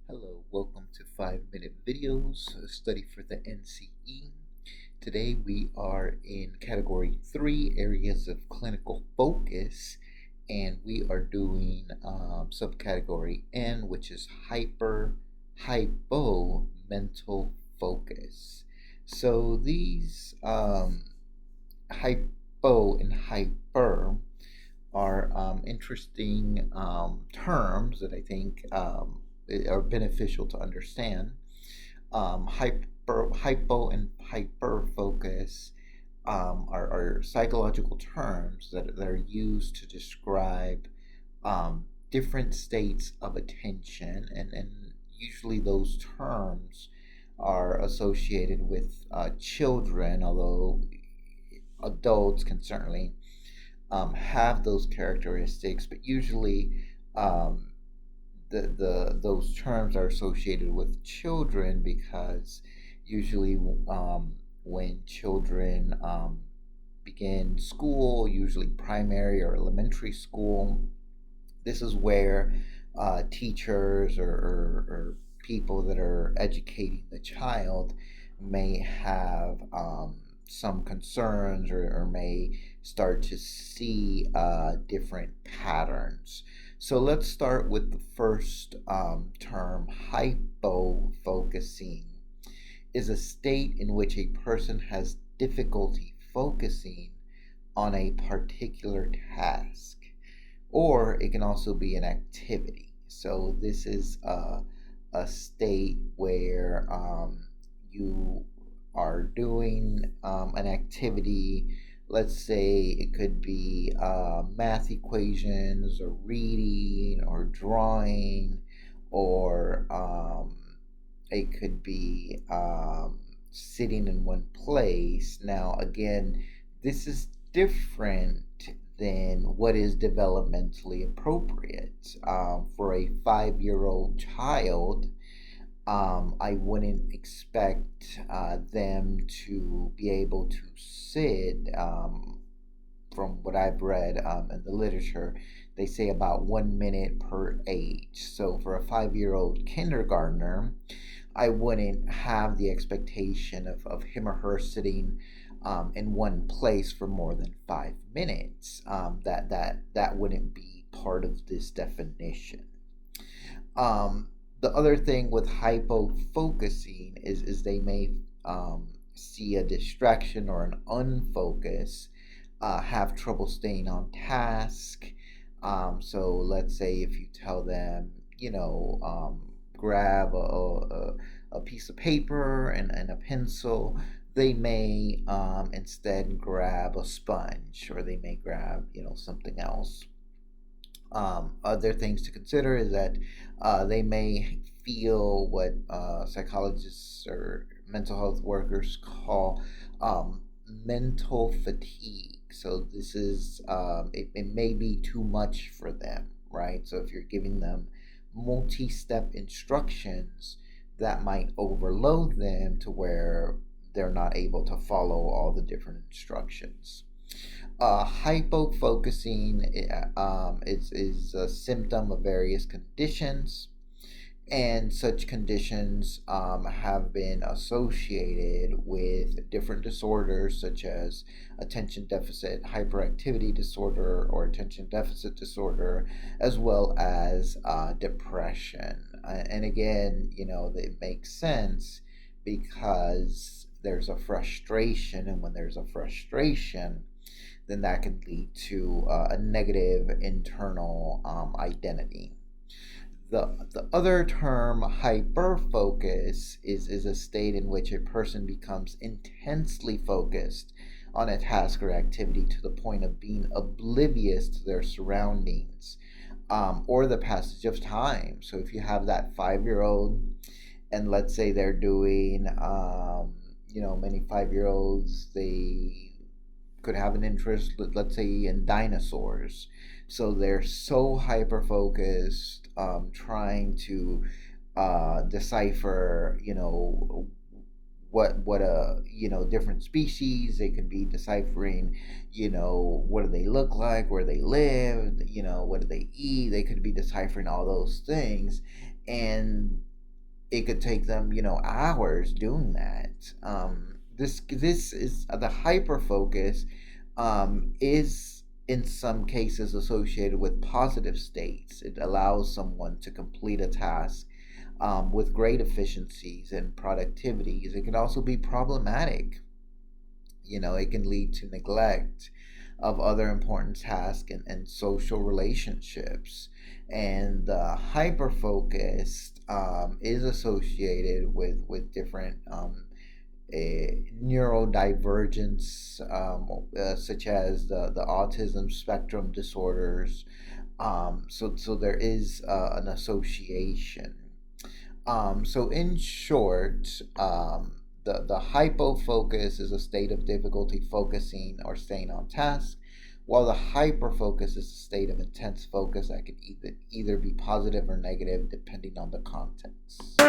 Hello, welcome to 5 Minute Videos, a study for the NCE. Today we are in category 3, areas of clinical focus, and we are doing subcategory N, which is hypo mental focus. So these hypo and hyper are interesting terms that I think are beneficial to understand. Hypo and hyper focus are psychological terms that are used to describe different states of attention, and usually those terms are associated with children, although adults can certainly have those characteristics, but usually um, the those terms are associated with children because usually when children begin school, usually primary or elementary school, this is where teachers or people that are educating the child may have some concerns or may start to see different patterns. So let's start with the first term. Hypofocusing is a state in which a person has difficulty focusing on a particular task, or it can also be an activity. So this is a state where you are doing an activity. Let's say it could be math equations, or reading, or drawing, or it could be sitting in one place. Now, again, this is different than what is developmentally appropriate. For a 5 year old child, I wouldn't expect them to be able to sit. From what I've read in the literature, they say about 1 minute per age. So for a 5 year old kindergartner, I wouldn't have the expectation of him or her sitting in one place for more than 5 minutes. That wouldn't be part of this definition. Um, the other thing with hypofocusing is they may see a distraction or an unfocus, have trouble staying on task. So let's say if you tell them, grab a piece of paper and a pencil, they may instead grab a sponge, or they may grab, something else. Other things to consider is that they may feel what psychologists or mental health workers call mental fatigue. So this is it may be too much for them, right? So if you're giving them multi-step instructions, that might overload them to where they're not able to follow all the different instructions. Hypofocusing is a symptom of various conditions, and such conditions have been associated with different disorders such as attention deficit hyperactivity disorder or attention deficit disorder, as well as depression. And again, it makes sense because there's a frustration, and when there's a frustration, then that can lead to a negative internal identity. The other term, hyperfocus, is a state in which a person becomes intensely focused on a task or activity to the point of being oblivious to their surroundings, or the passage of time. So if you have that 5 year old, and let's say they're doing, many 5 year olds, they could have an interest, let's say, in dinosaurs. So they're so hyper focused, trying to decipher, what a different species. They could be deciphering, what do they look like, where they live, what do they eat. They could be deciphering all those things, and it could take them, hours doing that. This is the hyper focus, is in some cases associated with positive states. It allows someone to complete a task with great efficiencies and productivities. It can also be problematic. It can lead to neglect of other important tasks and social relationships. And hyper focused is associated with different neurodivergence, such as the autism spectrum disorders. So there is an association. So in short, the hypofocus is a state of difficulty focusing or staying on task, while the hyperfocus is a state of intense focus that can either be positive or negative depending on the context.